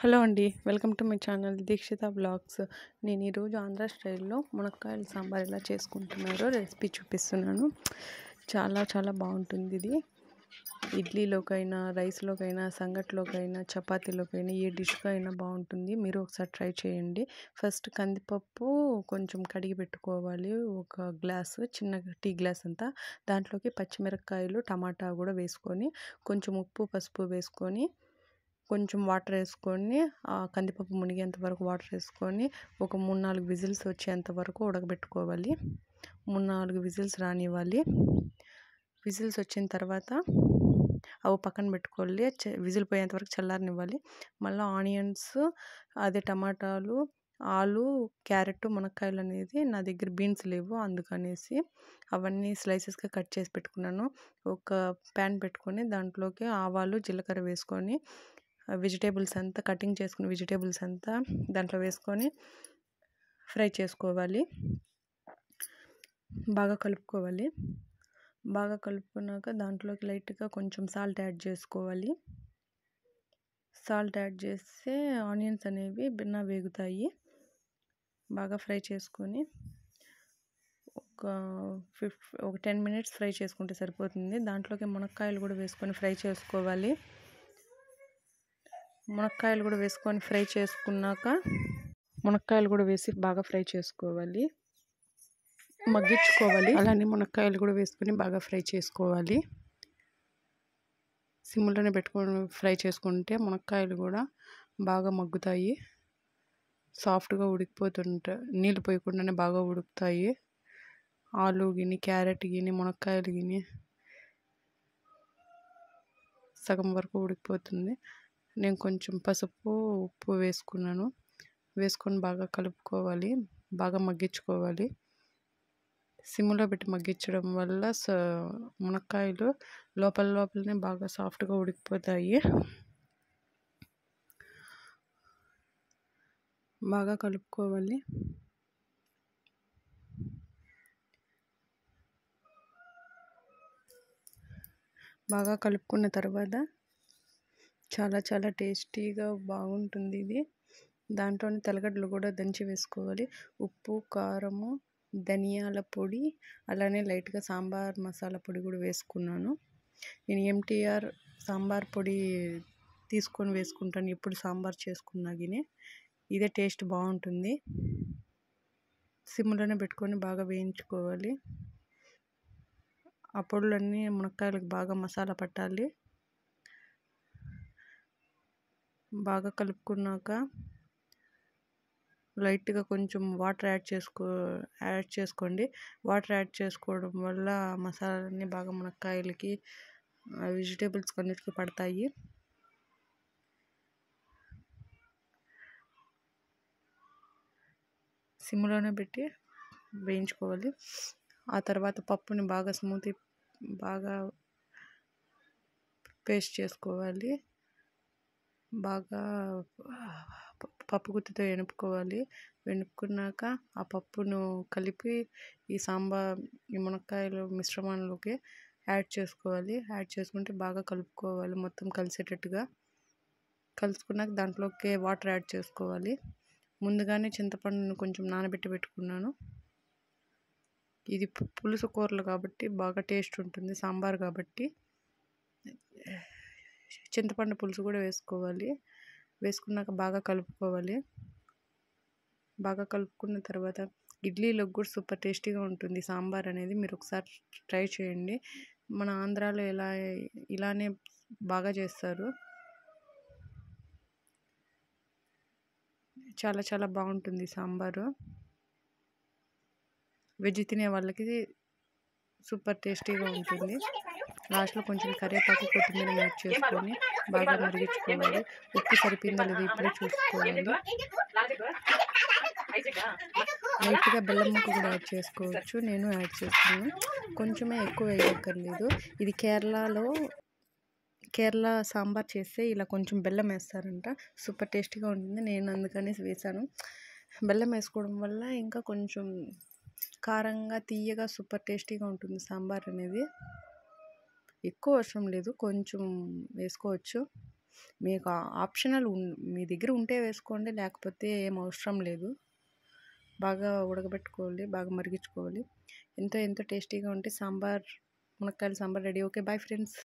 Hello అండి. Welcome to my channel Dikshita vlogs. నేను ఈరోజు ఆంధ్ర స్టైల్‌లో మునక్కాయల సాంబార్ ఎలా చేసుకుంటున్నారో రెసిపీ చూపిస్తున్నాను. చాలా చాలా బాగుంటుంది ఇది. ఇడ్లీలోకైనా, రైస్‌లోకైనా, సంగట్లోకైనా, చపాతీలోకైనా ఏ డిష్‌కి అయినా బాగుంటుంది. మీరు ఒకసారి ట్రై చేయండి. ఫస్ట్ కందిపప్పు కొంచెం కడిగి పెట్టుకోవాలి. ఒక గ్లాసు, చిన్న టీ గ్లాస్ అంతా. దాంట్లోకి పచ్చిమిరపకాయలు, టమాటా కూడా వేసుకొని, కొంచెం ఉప్పు, పసుపు వేసుకొని, కొంచెం వాటర్ వేసుకొని, కందిపప్పు మునిగేంత వరకు వాటర్ వేసుకొని, ఒక 3-4 విజిల్స్ వచ్చేంత వరకు ఉడకబెట్టుకోవాలి. 3-4 విజిల్స్ రానివ్వాలి. విజిల్స్ వచ్చిన తర్వాత అవి పక్కన పెట్టుకోవాలి. విజిల్ పోయేంత వరకు చల్లారనివ్వాలి. మళ్ళీ ఆనియన్స్, అదే టమాటాలు, ఆలు, క్యారెట్, మునక్కాయలు అనేది నా దగ్గర బీన్స్ లేవు, అందుకనేసి అవన్నీ స్లైసెస్గా కట్ చేసి పెట్టుకున్నాను. ఒక ప్యాన్ పెట్టుకొని దాంట్లోకి ఆవాలు, జీలకర్ర వేసుకొని, వెజిటేబుల్స్ అంతా కటింగ్ చేసుకున్న వెజిటేబుల్స్ అంతా దాంట్లో వేసుకొని ఫ్రై చేసుకోవాలి. బాగా కలుపుకోవాలి. బాగా కలుపుకున్నాక దాంట్లోకి లైట్గా కొంచెం సాల్ట్ యాడ్ చేసుకోవాలి. సాల్ట్ యాడ్ చేస్తే ఆనియన్స్ అనేవి భిన్న వేగుతాయి. బాగా ఫ్రై చేసుకొని ఒక 10 మినిట్స్ ఫ్రై చేసుకుంటే సరిపోతుంది. దాంట్లోకి మునక్కాయలు కూడా వేసుకొని ఫ్రై చేసుకోవాలి. మునక్కాయలు కూడా వేసుకొని ఫ్రై చేసుకున్నాక మునక్కాయలు కూడా వేసి బాగా ఫ్రై చేసుకోవాలి, మగ్గించుకోవాలి. అలానే మునక్కాయలు కూడా వేసుకొని బాగా ఫ్రై చేసుకోవాలి. సిమ్లోనే పెట్టుకొని ఫ్రై చేసుకుంటే మునక్కాయలు కూడా బాగా మగ్గుతాయి. సాఫ్ట్గా ఉడికిపోతుంటాయి. నీళ్ళు పోయకుండానే బాగా ఉడుకుతాయి. ఆలు గిని, క్యారెట్ గిని, మునక్కాయలు గిని సగం వరకు ఉడికిపోతుంది. నేను కొంచెం పసుపు, ఉప్పు వేసుకున్నాను. వేసుకొని బాగా కలుపుకోవాలి, బాగా మగ్గించుకోవాలి. సిమ్లో పెట్టి మగ్గించడం వల్ల మునక్కాయలు లోపలనే బాగా సాఫ్ట్గా ఉడికిపోతాయి. బాగా కలుపుకోవాలి. బాగా కలుపుకున్న తర్వాత చాలా చాలా టేస్టీగా బాగుంటుంది ఇది. దాంట్లోనే తెల్లగడ్డలు కూడా దంచి వేసుకోవాలి. ఉప్పు, కారము, ధనియాల పొడి, అలానే లైట్గా సాంబార్ మసాలా పొడి కూడా వేసుకున్నాను. నేను ఎంటీఆర్ సాంబార్ పొడి తీసుకొని వేసుకుంటాను ఎప్పుడు సాంబార్ చేసుకున్నా గిని. ఇదే టేస్ట్ బాగుంటుంది. సిమ్లోనే పెట్టుకొని బాగా వేయించుకోవాలి. ఆ పొడులన్నీ మునక్కాయలకు బాగా మసాలా పట్టాలి. బాగా కలుపుకున్నాక లైట్గా కొంచెం వాటర్ యాడ్ చేసుకోండి. వాటర్ యాడ్ చేసుకోవడం వల్ల మసాలాలన్నీ బాగా మునక్కాయలకి, వెజిటేబుల్స్ అన్నిటికీ పడతాయి. సిమ్లోనే పెట్టి వేయించుకోవాలి. ఆ తర్వాత పప్పుని బాగా పేస్ట్ చేసుకోవాలి. బాగా పప్పు గుత్తితో ఎనుపుకోవాలి. వెనుపుకున్నాక ఆ పప్పును కలిపి ఈ మునక్కాయలు మిశ్రమంలోకి యాడ్ చేసుకోవాలి. యాడ్ చేసుకుంటే బాగా కలుపుకోవాలి, మొత్తం కలిసేటట్టుగా. కలుసుకున్నాక దాంట్లోకి వాటర్ యాడ్ చేసుకోవాలి. ముందుగానే చింతపండును కొంచెం నానబెట్టి పెట్టుకున్నాను. ఇది పులుసు కూరలు కాబట్టి బాగా టేస్ట్ ఉంటుంది. సాంబార్ కాబట్టి చింతపండు పులుసు కూడా వేసుకోవాలి. వేసుకున్నాక బాగా కలుపుకోవాలి. బాగా కలుపుకున్న తర్వాత ఇడ్లీలోకి కూడా సూపర్ టేస్టీగా ఉంటుంది సాంబార్ అనేది. మీరు ఒకసారి ట్రై చేయండి. మన ఆంధ్రాలో ఇలానే బాగా చేస్తారు. చాలా చాలా బాగుంటుంది సాంబారు. వెజ్ తినే వాళ్ళకి సూపర్ టేస్టీగా ఉంటుంది. లాస్ట్లో కొంచెం కరివేపాకు, కొత్తిమీర యాడ్ చేసుకొని బాగా మరిగించుకోవాలి. ఉప్పు సరిపోయిందా లేదా ఇప్పుడే చూసుకోవాలి. లైట్గా బెల్లం ముక్క కూడా యాడ్ చేసుకోవచ్చు. నేను యాడ్ చేస్తున్నాను. కొంచెమే, ఎక్కువ వేయక్కర్లేదు. ఇది కేరళ సాంబార్ చేస్తే ఇలా కొంచెం బెల్లం వేస్తారంట. సూపర్ టేస్టీగా ఉంటుంది. నేను అందుకనేసి వేసాను. బెల్లం వేసుకోవడం వల్ల ఇంకా కొంచెం కారంగా, తీయగా సూపర్ టేస్టీగా ఉంటుంది సాంబార్ అనేది. ఎక్కువ అవసరం లేదు, కొంచెం వేసుకోవచ్చు. మీకు ఆప్షనల్ మీ దగ్గర ఉంటే వేసుకోండి, లేకపోతే ఏం అవసరం లేదు. బాగా ఉడకబెట్టుకోవాలి, బాగా మరిగించుకోవాలి. ఎంతో టేస్టీగా ఉంటే మునక్కాయల sambar ready. Okay, bye friends.